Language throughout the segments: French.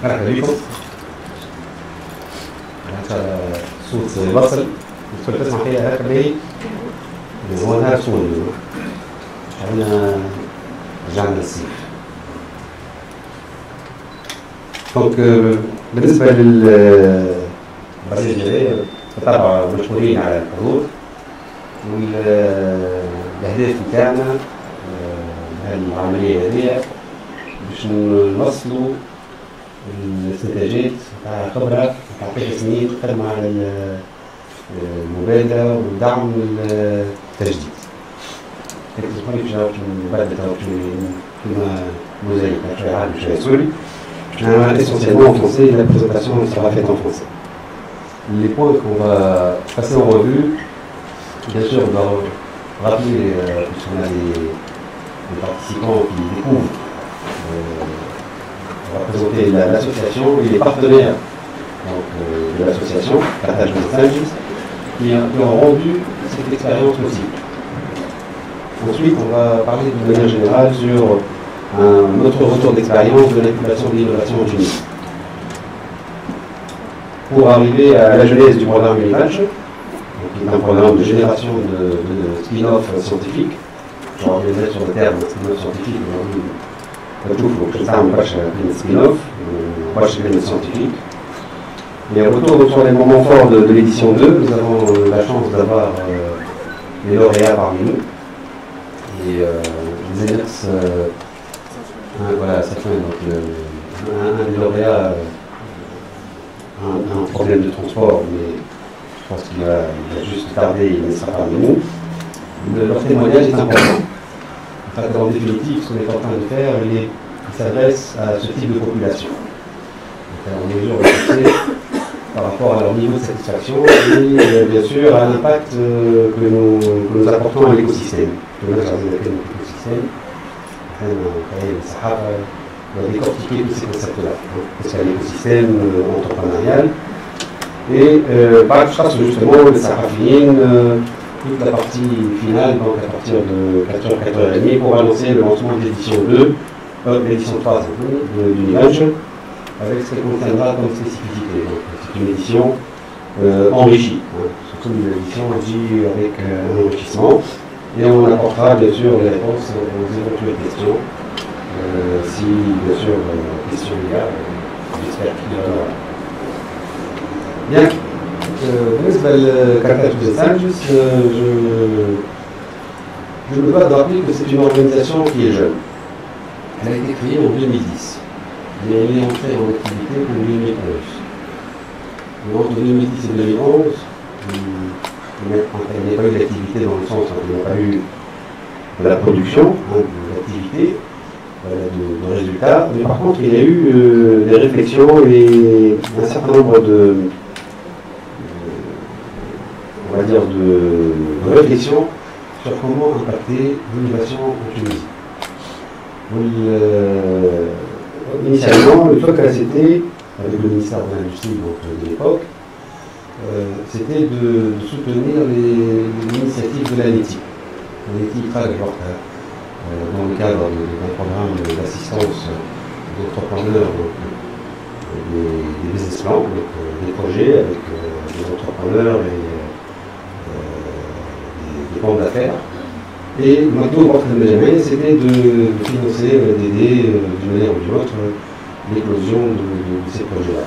مرحبا بكم. صوت البصل كنت تسمع فيها هكا باهي هو نهار سوري حنا رجعنا للصيف. دونك بالنسبة للبرنامج هذايا بالطبع مشكورين على الحضور والأهداف بتاعنا العملية هذه باش نوصلوا الاستنتاجات تاع خبرة تاع 3 سنين خدمة على المبادرة ودعم التجديد. تسمعني باش نبدل كما موزايك شوية عربي شوية سوري. Essentiellement en français, la présentation sera faite en français. Les points qu'on va passer en revue, bien sûr, on va rappeler, puisqu'on a des participants qui découvrent, on va présenter l'association et les partenaires donc, de l'association, Carthage Messages, qui ont rendu cette expérience possible. Ensuite, on va parler de manière générale sur notre retour d'expérience de l'incubation de l'innovation en Tunisie. Pour arriver à la genèse du programme Univage, qui est un programme de génération de spin-off scientifiques. Je reviendrai sur le terme spin-off scientifique, aujourd'hui, je ça on passe un spin-off, on passe un scientifique. Et au retour sur les moments forts de l'édition 2, nous avons la chance d'avoir les lauréats parmi nous. Et les ENERS, voilà, ça fait donc un des lauréats un problème de transport, mais je pense qu'il va juste tarder, il ne sera pas parmi nous. Leur témoignage est important. En fait, en définitive, ce qu'on est en train de faire, il s'adresse à ce type de population. Donc, on mesure le succès par rapport à leur niveau de satisfaction et bien sûr à l'impact que nous apportons à l'écosystème. On va décortiquer tous ces concepts-là, parce qu'il y a l'écosystème entrepreneurial et par justement le Sarafine, toute la partie finale, donc à partir de 4h, 4h30 pour annoncer le lancement de l'édition 2, l'édition 3 de l'Univage, avec ce qu'elle contiendra comme spécificité. C'est une édition enrichie, surtout une édition dit avec un enrichissement, et on apportera bien sûr les réponses aux éventuelles questions. Si bien sûr question il y a, j'espère qu'il y en aura. Bien, بالنسبة لكارتاج ميساجز, je me dois de rappeler que c'est une organisation qui est jeune. Elle a été créée en 2010, mais elle est entrée en activité en 2011. Et entre 2010 et 2011, il n'y a pas eu d'activité dans le sens où il n'y a pas eu de la production, de l'activité, de résultats, mais par contre il y a eu des réflexions et un certain nombre de réflexions sur comment impacter l'innovation en Tunisie. Initialement, le focus c'était, avec le ministère de l'Industrie de l'époque, c'était de soutenir l'initiative de l'ANETI. L'ANETI dans le cadre d'un programme d'assistance d'entrepreneurs, des business plans, des projets avec des entrepreneurs et des plans d'affaires. Et maintenant, c'était de financer, d'aider d'une manière ou d'une autre l'éclosion de ces projets-là.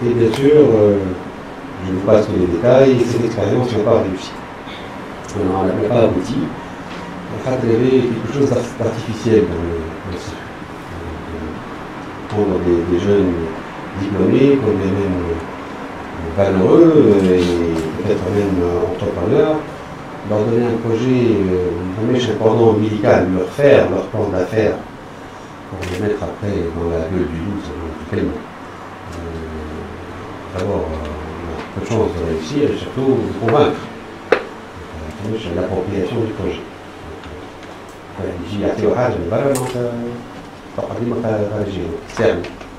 Et bien sûr, je vous passe tous les détails, cette expérience n'a pas réussi. Elle n'a pas abouti. Il y avait quelque chose d'artificiel dans le cycle. Prendre des jeunes diplômés, comme des mêmes valeureux et peut-être même entrepreneurs, leur donner un projet, un pendant ombilical, leur faire leur plan d'affaires pour les mettre après dans la gueule du loup, tellement. D'abord, on a peu de chance de réussir et surtout de convaincre. C'est l'appropriation du projet.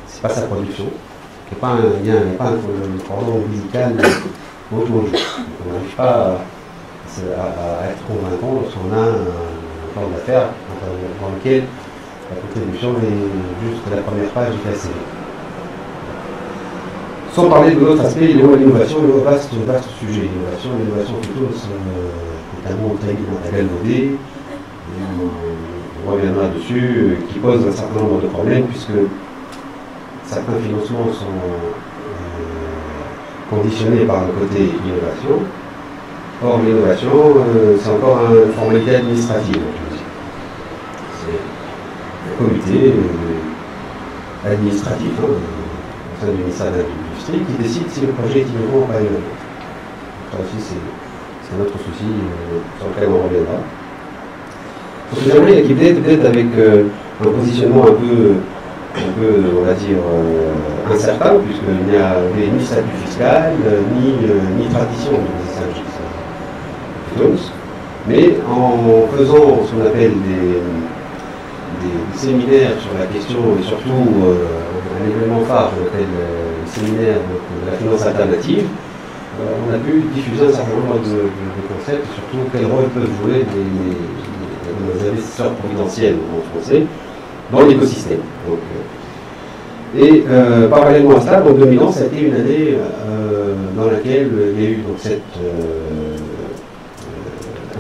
C'est pas sa production, il n'y a pas un cordon ombilical autour. On n'arrive pas à être convaincant lorsqu'on a un plan d'affaires dans lequel La contribution est juste la première page du KCV. Sans parler de l'autre aspect, l'innovation est un vaste sujet. L'innovation plutôt, c'est un mot très galvaudé, on reviendra dessus, qui pose un certain nombre de problèmes, puisque certains financements sont conditionnés par le côté innovation. Or, l'innovation, c'est encore une formalité administrative. C'est un comité administratif au sein du ministère de l'Industrie qui décide si le projet est innovant ou pas innovant. Ça aussi, c'est un autre souci sur lequel on reviendra. Donc, j'aimerais équiper peut-être avec un positionnement un peu, on va dire, incertain, puisqu'il n'y a ni statut fiscal, ni tradition de mais en faisant ce qu'on appelle des séminaires sur la question, et surtout un événement phare, qu'on appelle le séminaire de la finance alternative, on a pu diffuser un certain nombre de concepts, et surtout quel rôle peuvent jouer les investisseurs providentiels en français dans l'écosystème. Et parallèlement à cela, en 2011, ça a été une année dans laquelle il y a eu donc, cette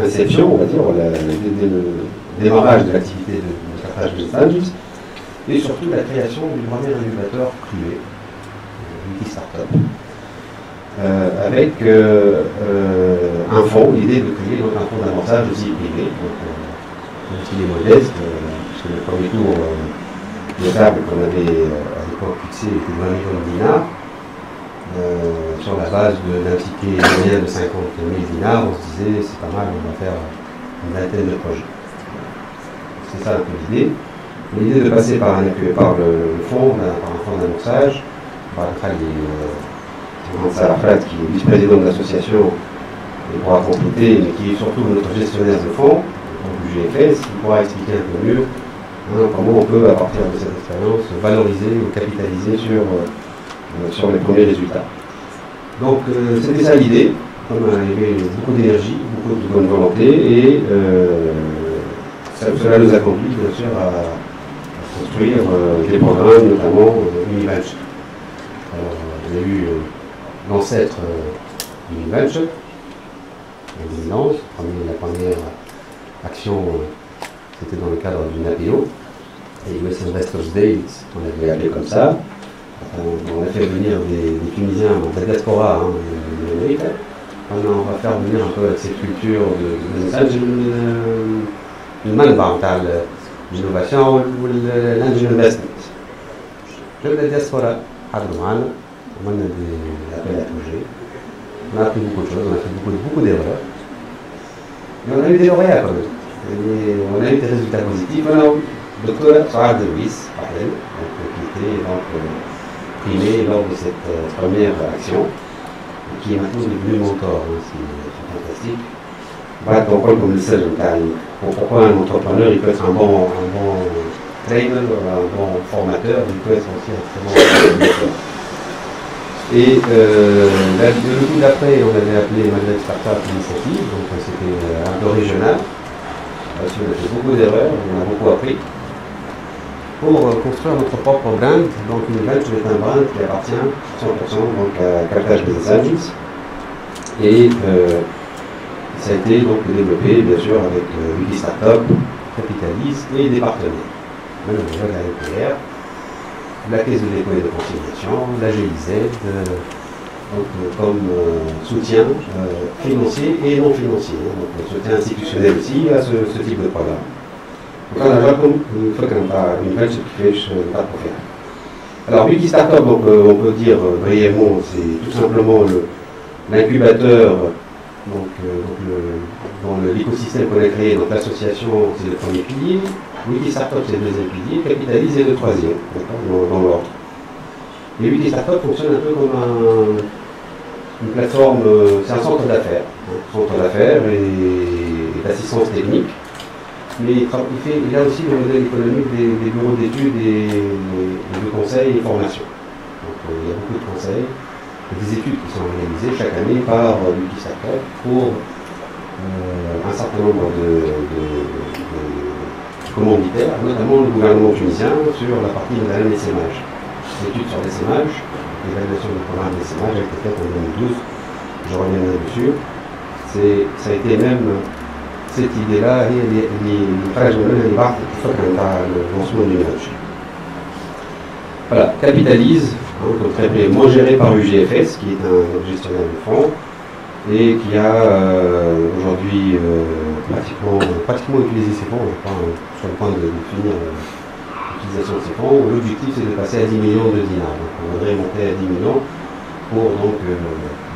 inception, on va dire, le démarrage de l'activité de cartage de Sandwich, et surtout la création du premier incubateur Clué, Wikistartup, avec un fonds, l'idée de créer donc, un fonds d'amorçage aussi privé, aussi modeste, puisque le premier tour de table qu'on avait à l'époque fixé était de 20 millions de dinars. Sur la base d'un ticket moyen de 50 000 dinars, on se disait c'est pas mal, on va faire une vingtaine de projets. C'est ça un peu l'idée. L'idée de passer par le fonds, par un fonds d'amorçage, par Salafat, qui est vice-président de l'association, il pourra compléter, mais qui est surtout notre gestionnaire de fonds, donc du GFS, qui pourra expliquer un peu mieux comment on peut, à partir de cette expérience, valoriser ou capitaliser sur les premiers résultats. Donc c'était ça l'idée, comme il y avait beaucoup d'énergie, beaucoup de bonne volonté, et cela nous a conduit bien sûr à construire des programmes, notamment Univenture. Il y a eu l'ancêtre Univenture en 2011, la première action c'était dans le cadre d'une APO, et US Investors Day, on l'avait appelé comme ça. On a fait venir des Tunisiens de la diaspora de l'Amérique. On va faire venir un peu avec cette culture de message, une manne par l'innovation ou l'angel investment. De la diaspora, on a des appels à projets. On a appris beaucoup de choses, on a fait beaucoup d'erreurs. Mais on a eu des lauréats quand même. Et on a eu des résultats positifs. On a eu le docteur Saad Louis, qui était donc primé lors de cette première action, qui est maintenant devenu mentor, c'est fantastique. Voilà, donc, comme le seul, pourquoi un entrepreneur il peut être un bon trainer, un bon formateur, il peut être aussi extrêmement mentor. Et le coup d'après, on avait appelé Maghreb Startup Initiative, donc c'était un peu régional. On a fait beaucoup d'erreurs, on a beaucoup appris. Pour construire notre propre brand, donc Univenture est un brand qui appartient 100% donc, à Carthage Business Angels. Et ça a été donc développé bien sûr avec Wikistartup, Capitalis et des partenaires. Même la LPR, la Caisse de dépôt et de consignation, la GIZ, comme soutien financier et non financier, donc soutien institutionnel aussi à ce type de programme. Donc, on a une Univenture qui fait pas trop faire. Alors, Wikistartup, donc, on peut dire brièvement, c'est tout simplement l'incubateur dans l'écosystème qu'on a créé. Donc, l'association, c'est le premier pilier. Wikistartup, c'est le deuxième pilier. Capitalis, c'est le troisième, dans l'ordre. Et Wikistartup fonctionne un peu comme une plateforme, c'est un centre d'affaires. Centre d'affaires et d'assistance technique. Mais il a aussi le modèle économique des bureaux d'études et de conseils et formations. Donc il y a beaucoup de conseils et des études qui sont réalisées chaque année par Wikistartup pour un certain nombre commanditaires, notamment le gouvernement tunisien, sur la partie de l'essaimage. L'étude sur l'essaimage, l'évaluation du programme d'essaimage a été faite en 2012, je reviendrai dessus. Ça a été même cette idée-là, le lancement du match. Voilà, capitalise, donc très brièvement, géré par UGFS, qui est un gestionnaire de fonds, et qui a aujourd'hui pratiquement utilisé ses fonds, on n'est pas sur le point de finir l'utilisation de ces fonds. L'objectif, c'est de passer à 10 millions de dinars. Donc on voudrait monter à 10 millions pour donc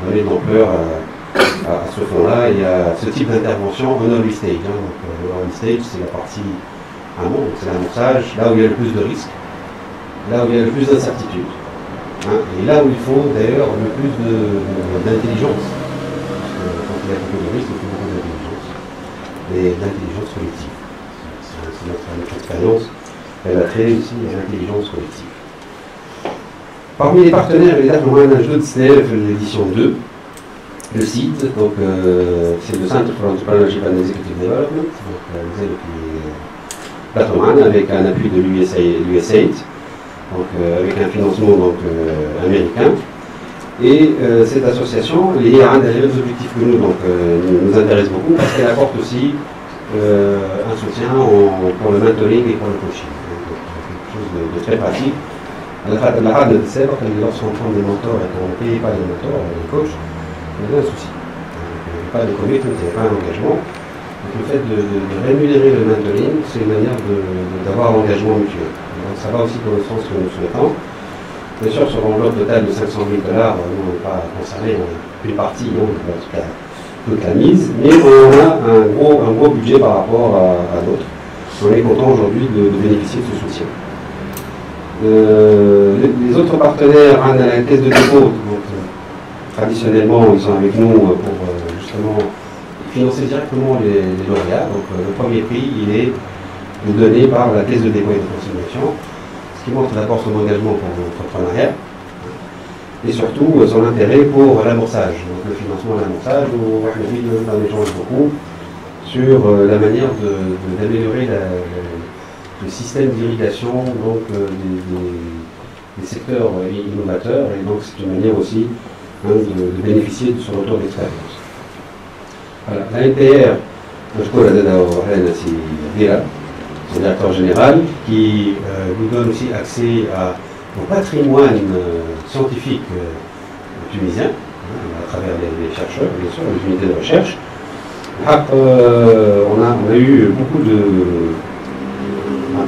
donner de l'ampleur à ce fonds-là et à ce type d'intervention en early stage. Donc, le early stage, c'est la partie amont, c'est l'amorçage, là où il y a le plus de risques, là où il y a le plus d'incertitudes. Et là où il faut d'ailleurs le plus d'intelligence. Quand il y a beaucoup de risques, il faut beaucoup d'intelligence. Et d'intelligence collective. C'est notre expérience. Elle a créé aussi l'intelligence collective. Parmi les partenaires, évidemment, on a un jeu de SNEF, l'édition 2. Le site, donc c'est le Centre for Entrepreneurship and Executive Development, donc réalisé depuis Batman avec un appui de l'USAID, donc avec un financement donc, américain. Et cette association, liée à un des objectifs que nous intéresse beaucoup parce qu'elle apporte aussi un soutien pour le mentoring et pour le coaching. Donc, quelque chose de très pratique. La rade de Sèvres, lorsqu'on prend des mentors et qu'on ne paye pas les mentors, les coachs, il y avait un souci. Il n'y avait pas de commitment, il n'y avait pas un engagement. Donc le fait de rémunérer le mentoring, c'est une manière d'avoir l'engagement mutuel. Donc ça va aussi dans le sens que nous souhaitons. Bien sûr, sur l'enveloppe totale de 500 000 $, nous on n'est pas concerné, on a une partie, en tout cas toute la mise, mais on a un gros budget par rapport à d'autres. On est content aujourd'hui de bénéficier de ce soutien. Les autres partenaires, la caisse de dépôt, donc, traditionnellement, ils sont avec nous pour justement financer directement les lauréats. Donc le premier prix, il est donné par la caisse de dépôt et de consignation, ce qui montre d'abord son engagement pour l'entrepreneuriat et surtout son intérêt pour l'amorçage. Donc le financement de l'amorçage, où on échange beaucoup sur la manière d'améliorer le système d'irrigation des secteurs innovateurs, et donc c'est une manière aussi de bénéficier de son retour d'expérience. Voilà. La NPR, son directeur général, qui nous donne aussi accès au patrimoine scientifique tunisien, à travers les chercheurs, bien sûr, les unités de recherche. On a eu beaucoup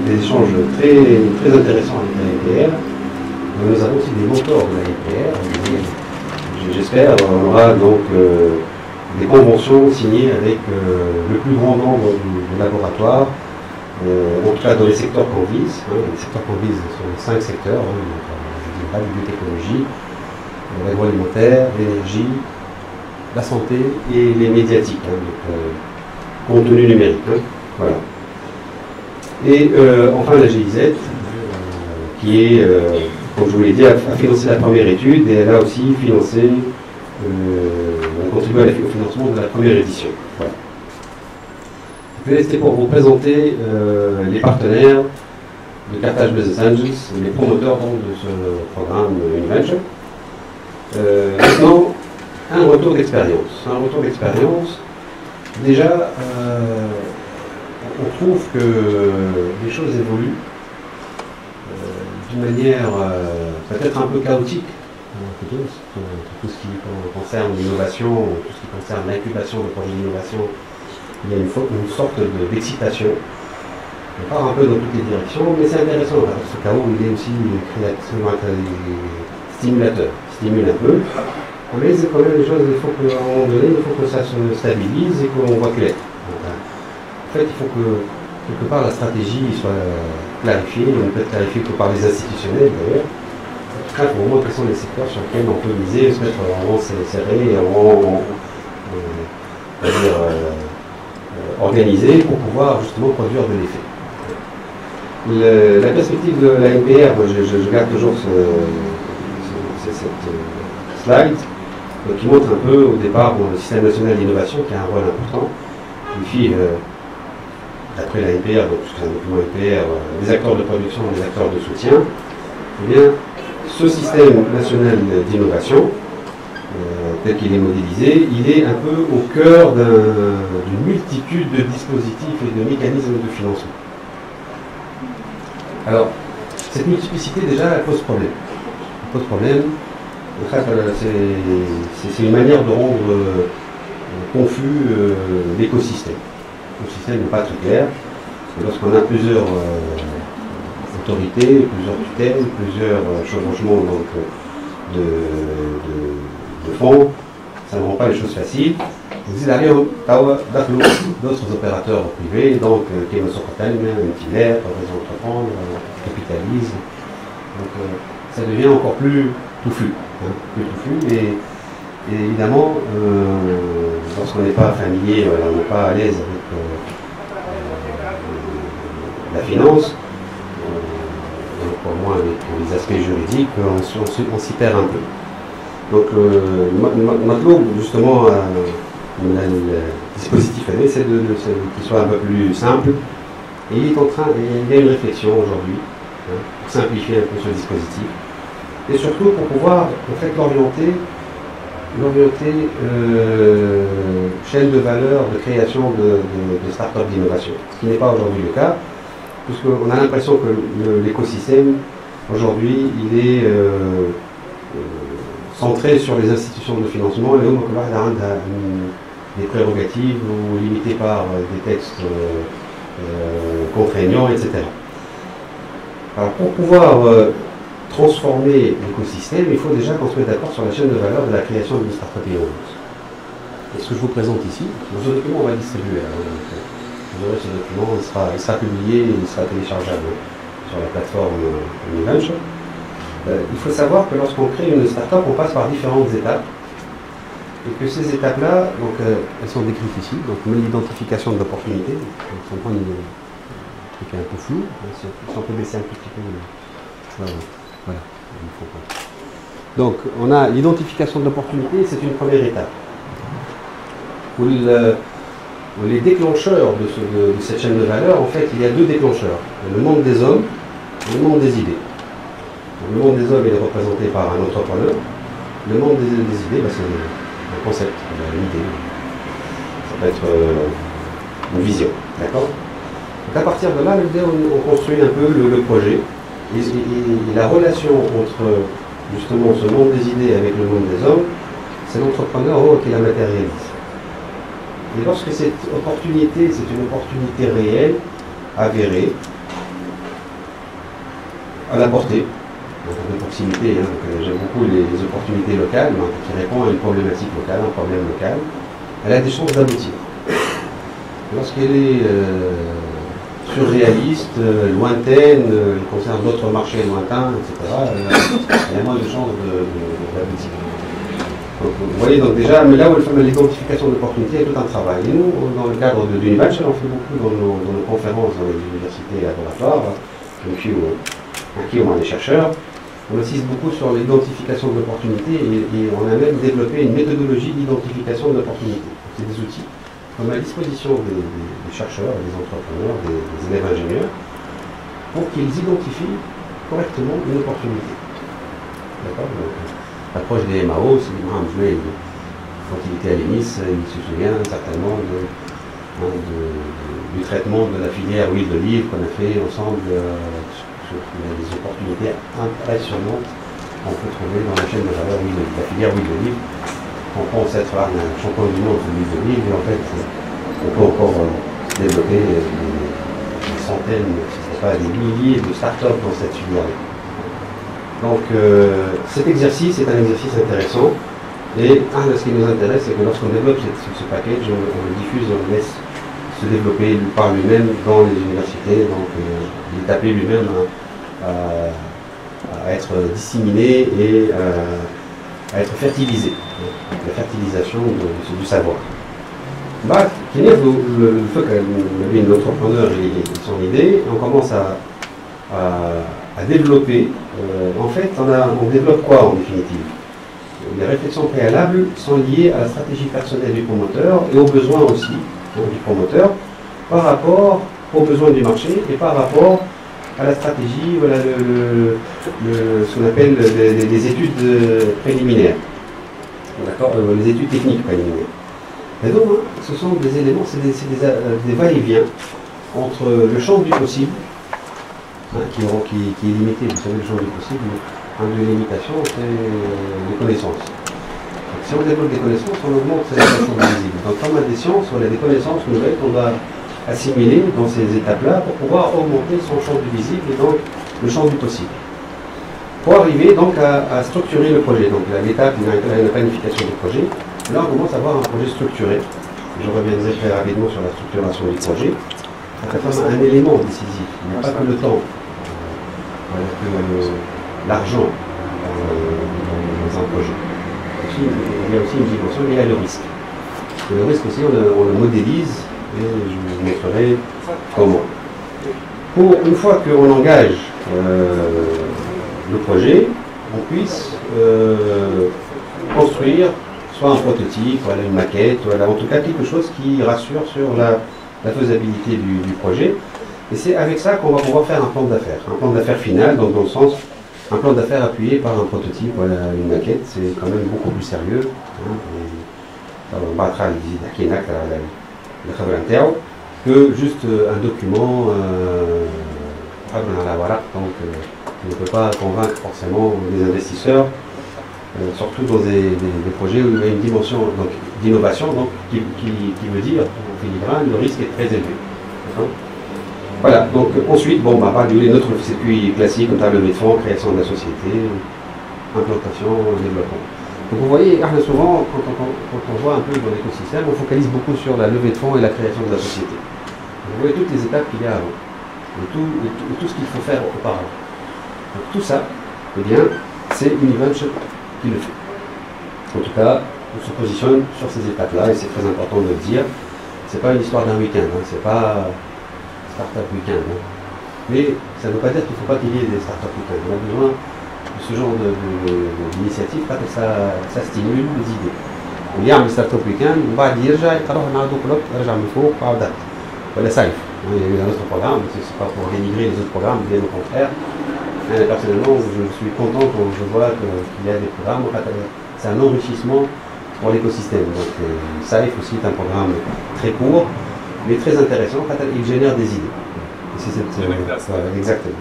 des échanges très intéressants avec la NPR. Nous avons aussi des mentors de la NPR. J'espère qu'on aura donc des conventions signées avec le plus grand nombre de laboratoires, en tout cas dans les secteurs qu'on vise. Les secteurs qu'on vise sont 5 secteurs, la biotechnologie, l'agroalimentaire, l'énergie, la santé et les médiatiques, donc contenu numérique. Voilà. Et enfin la GIZ, qui est, comme je vous l'ai dit, a financé la première étude et elle a aussi financé, contribué au financement de la première édition. Voilà. C'était pour vous présenter les partenaires de Carthage Business Angels, les promoteurs donc, de ce programme Univenture. Maintenant, un retour d'expérience. Un retour d'expérience, déjà, on trouve que les choses évoluent d'une manière peut-être un peu chaotique, tout ce qui concerne l'innovation, tout ce qui concerne l'incubation de projets d'innovation. Il y a une sorte d'excitation. On part un peu dans toutes les directions, mais c'est intéressant. Ce chaos, il est aussi stimulateur, il stimule un peu. Mais c'est quand même des choses, il faut qu'à un moment donné, il faut que ça se stabilise et qu'on voit clair. En fait, il faut que, quelque part, la stratégie soit clarifiée, on peut être clarifiée que par les institutionnels d'ailleurs. En tout cas, il faut vraiment quels sont les secteurs sur lesquels on peut miser, se mettre en rang serré et en rang, organisé pour pouvoir justement produire de l'effet. La perspective de la NPR, moi je garde toujours cette slide qui montre un peu au départ le système national d'innovation qui a un rôle important. d'après la NPR, donc c'est un document NPR, les acteurs de production, les acteurs de soutien, eh bien, ce système national d'innovation, tel qu'il est modélisé, il est un peu au cœur d'une multitude de dispositifs et de mécanismes de financement. Alors, cette multiplicité, déjà, elle pose problème. Elle pose problème. C'est une manière de rendre confus l'écosystème. L'écosystème n'est pas très clair. Lorsqu'on a plusieurs autorités, plusieurs tutelles, plusieurs chevauchements de fonds, ça ne rend pas les choses faciles. Vous allez d'autres opérateurs privés, donc qui me sont Mentilaire, Réseau Entreprendre, Capitalise. Donc ça devient encore plus touffu. Et évidemment, lorsqu'on n'est pas familier, on n'est pas à l'aise avec la finance, encore moins avec les aspects juridiques, on s'y perd un peu. Donc, Matelot, justement, le dispositif c'est qu'il soit un peu plus simple. Et il y a une réflexion aujourd'hui pour simplifier un peu ce dispositif. Et surtout pour pouvoir en fait l'orienter chaîne de valeur de création de start-up d'innovation. Ce qui n'est pas aujourd'hui le cas, puisqu'on a l'impression que l'écosystème aujourd'hui il est centré sur les institutions de financement et des prérogatives ou limitées par des textes contraignants, etc. Alors pour pouvoir transformer l'écosystème, il faut déjà qu'on se mette d'accord sur la chaîne de valeur de la création d'une start-up innovante. Et ce que je vous présente ici, dans ce document on va distribuer. Vous aurez ce document, il sera publié, il sera téléchargeable sur la plateforme Univenture. Il faut savoir que lorsqu'on crée une start-up, on passe par différentes étapes. Et que ces étapes-là, elles sont décrites ici. Donc l'identification de l'opportunité. On prend un truc un peu flou. Si on peut baisser un petit peu. Voilà. Donc on a l'identification de l'opportunité, c'est une première étape. Les déclencheurs de cette chaîne de valeur, en fait, il y a deux déclencheurs. Le monde des hommes et le monde des idées. Le monde des hommes est représenté par un entrepreneur. Le monde des idées, c'est un concept, une idée. Ça peut être une vision. D'accord ? Donc à partir de là, on construit un peu le projet. Et la relation entre justement ce monde des idées avec le monde des hommes, c'est l'entrepreneur qui la matérialise. Et lorsque cette opportunité, c'est une opportunité réelle, avérée, à la portée, de proximité, j'aime beaucoup les opportunités locales, qui répondent à une problématique locale, un problème local, elle a des chances d'aboutir. Lorsqu'elle est surréaliste, lointaine, elle concerne d'autres marchés lointains, etc., il y a moins de chances d'aboutir. Vous voyez, donc déjà, mais là où l'identification d'opportunités, il y a tout un travail. Et nous, dans le cadre de l'Univenture, on fait beaucoup dans nos conférences dans les universités et laboratoires, qui ont des chercheurs. On insiste beaucoup sur l'identification de l'opportunité et on a même développé une méthodologie d'identification de l'opportunité. C'est des outils qu'on met à disposition des chercheurs, des entrepreneurs, des élèves ingénieurs, pour qu'ils identifient correctement une opportunité. D'accord ? L'approche des MAO, c'est Mohamed Jouet, quand il était à l'ENIS, il se souvient certainement du traitement de la filière huile d'olive qu'on a fait ensemble. Il y a des opportunités impressionnantes qu'on peut trouver dans la chaîne de valeur huile d'olive. La filière huile d'olive, on pense être un champion du monde de l'huile d'olive, et en fait, on peut encore développer des centaines, si ce n'est pas des milliers de start-up dans cette filière. Donc cet exercice est un exercice intéressant, et ce qui nous intéresse, c'est que lorsqu'on développe ce package, on le diffuse, on le laisse se développer par lui-même dans les universités, donc il est appelé lui-même à être disséminé et à être fertilisé, la fertilisation du savoir. Qui est le fait que l'entrepreneur et son idée, on commence à développer, en fait on développe quoi en définitive? Les réflexions préalables sont liées à la stratégie personnelle du promoteur et aux besoins aussi du promoteur par rapport aux besoins du marché et par rapport à la stratégie, voilà ce qu'on appelle des études préliminaires. D'accord, les études techniques préliminaires. Et donc, ce sont des éléments, c'est des va-et-vient entre le champ du possible, qui est limité, vous savez, le champ du possible, une des limitations, c'est les connaissances. Donc, si on développe des connaissances, on augmente la champ visible. Donc, comme des sciences, on a des connaissances nouvelles qu'on va assimiler dans ces étapes-là pour pouvoir augmenter son champ du visible et donc le champ du possible. Pour arriver donc à structurer le projet. Donc l'étape de la planification du projet, là on commence à avoir un projet structuré. Je reviendrai très rapidement sur la structuration du projet. C'est un élément décisif. Il n'y a pas que le temps, que l'argent dans un projet. Il y a aussi une dimension liée à le risque. Et le risque aussi, on le modélise et je vous montrerai comment. Une fois qu'on engage le projet, on puisse construire soit un prototype, voilà, une maquette, voilà, en tout cas quelque chose qui rassure sur la faisabilité du projet. Et c'est avec ça qu'on va pouvoir faire un plan d'affaires. Un plan d'affaires final, donc dans le sens, un plan d'affaires appuyé par un prototype, voilà, une maquette, c'est quand même beaucoup plus sérieux. Que juste un document donc qui ne peut pas convaincre forcément les investisseurs, surtout dans des projets où il y a une dimension d'innovation qui veut dire en filigrane le risque est très élevé. Voilà, donc ensuite, bon, par notre circuit classique, comme levée de fonds, création de la société, implantation, développement. Donc vous voyez, souvent, quand on voit un peu dans l'écosystème, on focalise beaucoup sur la levée de fonds et la création de la société. Vous voyez toutes les étapes qu'il y a avant, et tout ce qu'il faut faire auparavant. Donc tout ça, eh bien, c'est Univenture qui le fait. En tout cas, on se positionne sur ces étapes-là, et c'est très important de le dire. C'est pas une histoire d'un week-end, c'est pas Startup Weekend. Mais ça ne veut pas dire qu'il ne faut pas qu'il y ait des Startup Weekend. On a besoin de ce genre d'initiative parce que ça stimule les idées. Il y a un Startup Weekend, on va dire, il y a un autre programme, ce n'est pas pour dénigrer les autres programmes, bien au contraire. Personnellement, je suis content quand je vois qu'il y a des programmes. C'est un enrichissement pour l'écosystème. Donc, SAIF aussi est un programme très court, mais très intéressant. Il génère des idées. Exactement.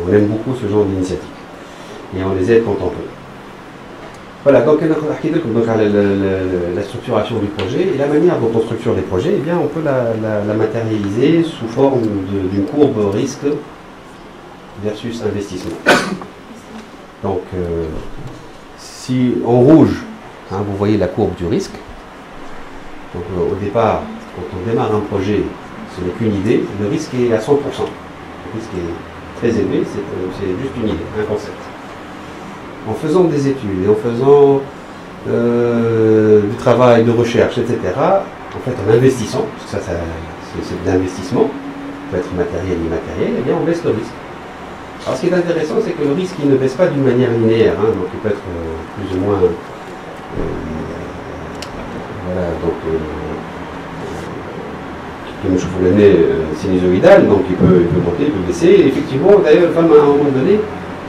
On aime beaucoup ce genre d'initiative. Et on les aide quand on peut. Voilà, donc la structuration du projet et la manière dont on structure les projets, eh bien, on peut la matérialiser sous forme d'une courbe risque versus investissement. Donc, si en rouge, vous voyez la courbe du risque, donc au départ, quand on démarre un projet, ce n'est qu'une idée, le risque est à 100%. Le risque est très élevé, c'est juste une idée, un concept. En faisant des études et en faisant du travail de recherche, etc., en fait, en investissant, parce que ça c'est de l'investissement, peut être matériel ou immatériel, eh bien on baisse le risque. Alors ce qui est intéressant, c'est que le risque il ne baisse pas d'une manière linéaire, donc il peut être plus ou moins voilà, donc comme je vous l'ai sinusoïdal, donc il peut monter, il peut baisser. Et effectivement, d'ailleurs, à un moment donné,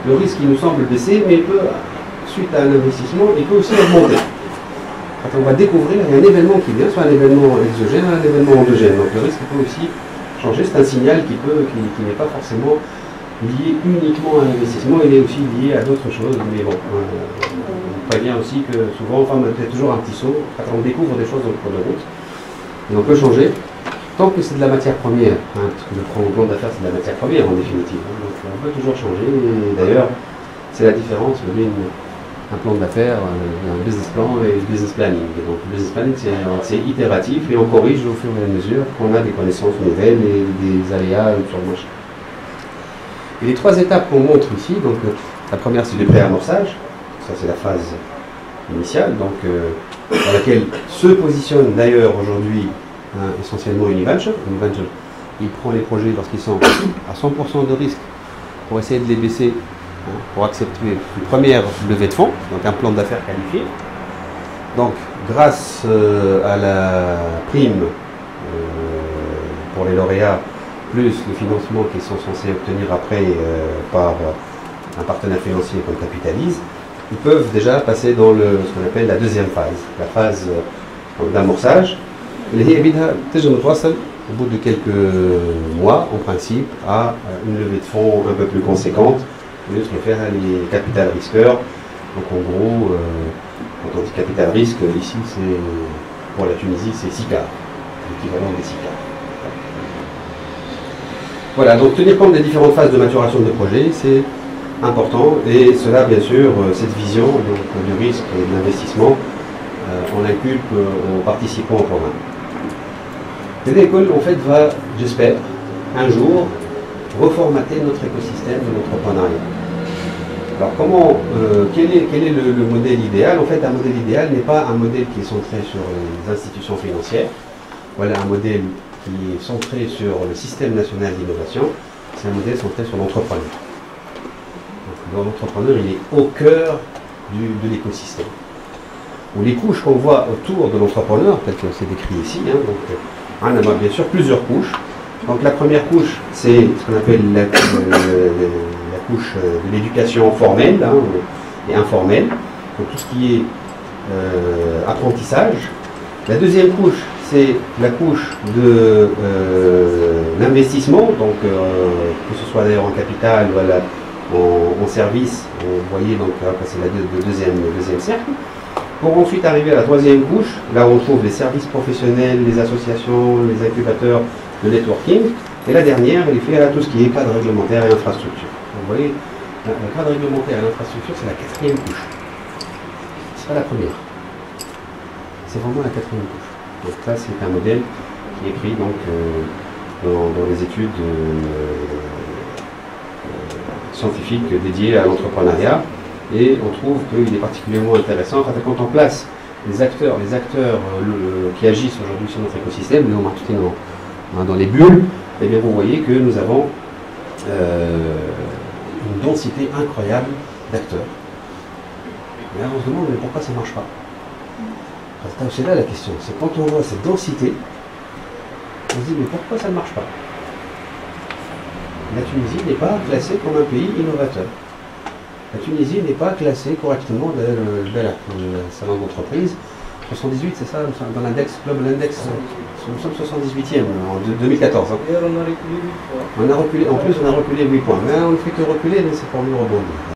le risque il nous semble baisser, mais il peut, suite à un investissement, il peut aussi augmenter. Quand on va découvrir, il y a un événement qui vient, soit un événement exogène, soit un événement endogène. Donc le risque peut aussi changer, c'est un signal qui n'est pas forcément lié uniquement à l'investissement, il est aussi lié à d'autres choses. Mais bon, on prévient aussi que souvent, on fait toujours un petit saut, quand on découvre des choses en cours de route, et on peut changer. Tant que c'est de la matière première, parce que le plan d'affaires c'est de la matière première en définitive, donc on peut toujours changer, et d'ailleurs c'est la différence entre un plan d'affaires, un business plan et le business planning. Et donc le business planning c'est itératif et on corrige au fur et à mesure qu'on a des connaissances nouvelles et des aléas sur le marché. Et les trois étapes qu'on montre ici, donc la première c'est le pré-amorçage, ça c'est la phase initiale, donc dans laquelle se positionne d'ailleurs aujourd'hui essentiellement Univenture. Univenture, il prend les projets lorsqu'ils sont à 100% de risque pour essayer de les baisser, pour accepter une première levée de fonds, donc un plan d'affaires qualifié. Donc, grâce à la prime pour les lauréats, plus le financement qu'ils sont censés obtenir après par un partenaire financier comme Capitalise, ils peuvent déjà passer dans ce qu'on appelle la deuxième phase, la phase d'amorçage. Au bout de quelques mois, en principe, à une levée de fonds un peu plus conséquente, au lieu de faire les capital risqueurs. Donc en gros, quand on dit capital risque, ici, pour la Tunisie, c'est SICA, l'équivalent des SICA. Voilà, donc tenir compte des différentes phases de maturation de projet, c'est important, et cela, bien sûr, cette vision donc, du risque et de l'investissement, on l'inculque aux participants au programme. L'école, en fait, va, j'espère, un jour, reformater notre écosystème de l'entrepreneuriat. Alors, quel est le modèle idéal? En fait, un modèle idéal n'est pas un modèle qui est centré sur les institutions financières. Voilà un modèle qui est centré sur le système national d'innovation. C'est un modèle centré sur l'entrepreneur. L'entrepreneur, il est au cœur de l'écosystème. Les couches qu'on voit autour de l'entrepreneur, tel que c'est décrit ici, on a bien sûr plusieurs couches. Donc la première couche, c'est ce qu'on appelle la couche de l'éducation formelle et informelle, donc tout ce qui est apprentissage. La deuxième couche, c'est la couche de l'investissement, donc que ce soit d'ailleurs en capital, voilà, en service, vous voyez, donc c'est le deuxième cercle. Pour ensuite arriver à la troisième couche, là où on trouve les services professionnels, les associations, les incubateurs, le networking. Et la dernière, elle fait à tout ce qui est cadre réglementaire et infrastructure. Donc, vous voyez, le cadre réglementaire et l'infrastructure, c'est la quatrième couche. C'est pas la première. C'est vraiment la quatrième couche. Donc là, c'est un modèle qui est pris donc, dans les études scientifiques dédiées à l'entrepreneuriat. Et on trouve qu'il est particulièrement intéressant quand on place les acteurs qui agissent aujourd'hui sur notre écosystème, le marketing dans les bulles, et bien vous voyez que nous avons une densité incroyable d'acteurs. Et là on se demande mais pourquoi ça ne marche pas? C'est là la question, c'est quand on voit cette densité, on se dit mais pourquoi ça ne marche pas? La Tunisie n'est pas classée comme un pays innovateur. La Tunisie n'est pas classée correctement dans le salon d'entreprise. 78, c'est ça, dans l'index, Global Index, nous sommes 78e en 2014. On a reculé 8 points. En plus, on a reculé 8 points. Mais on ne fait que reculer, mais c'est pour mieux rebondir.